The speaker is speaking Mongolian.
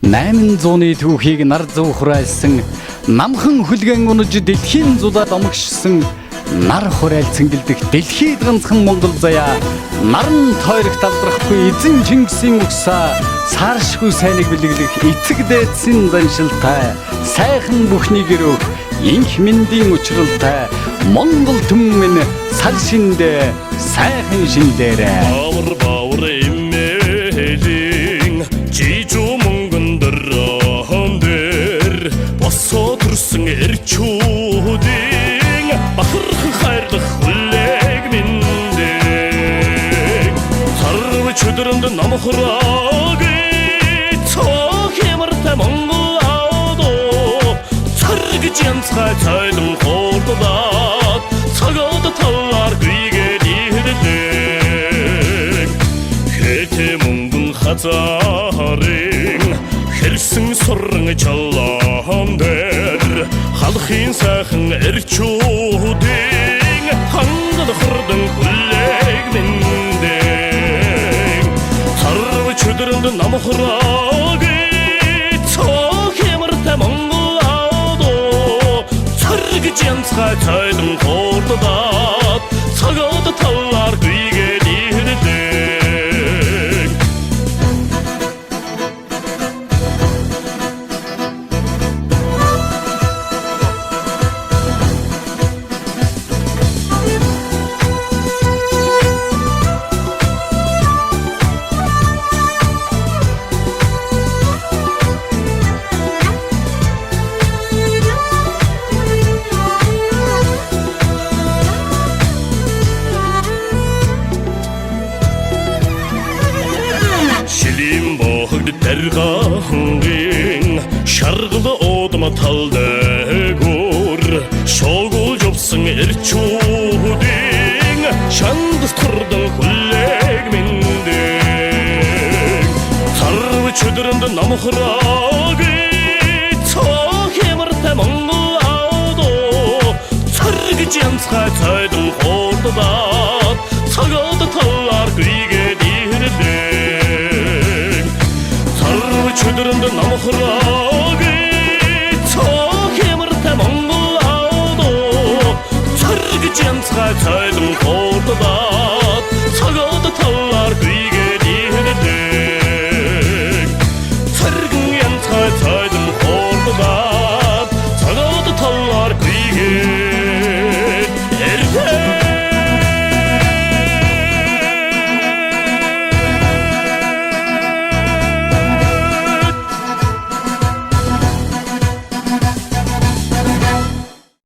800-ны түүхийг нар зүү хураалсан, намхан хүлгэн унаж дэлхийн зулаад омгшсан, нар хураал цэнгэлдэх дэлхийд ганцхан Монгол заяа, наран тойрогт алдрахгүй эзэн Чингисийн угсаа, сааршгүй сайныг бэлэглэх эцэг дээдсийн заншилтай, сайхан бүхнийг өрөөх инх мэндийн учралтай, Монгол түн минь сал шиндээ, сайхан шиндээрээ. Баур баур эмээлин жижүү мөнгөндөр хондөр босоо төрсөн эрчүүдийн бахархан хайрлах хүлээг миндэг сарв чөдрөнд намхрааг цоо хэмэртэй Монгол аадо царгж янцгай цайлан хоолдоод цагаад талаар гүйгээд ирдэг хэтэй мөнгөн хазарын хэрсэн суран чалаан дээр халахын сайхан эрчүүдийн хангал хурдан хүлээг миндэг сарв чөдрөнд намхрааг цоо хэмэртэй Монгол аадо царгж янцгай цайлан хоолдоод цагаад талаар гүйгээд ирдэг Дэргаангийн шаргал одма талдэгүр шогул жовсон эрчүүдийн шандас турдан хүлээг миндэг сарв чөдрөнд намхрааг цоо хэмэртэй Монгол аадо царгж янцгай цайлан хоолдоод цагаад талаар гүйгээд ирдэг чөдрөнд намхрааг цоо хэмэртэй Монгол аадо царгж янцгай цайлан хоолдоод цагаад талаар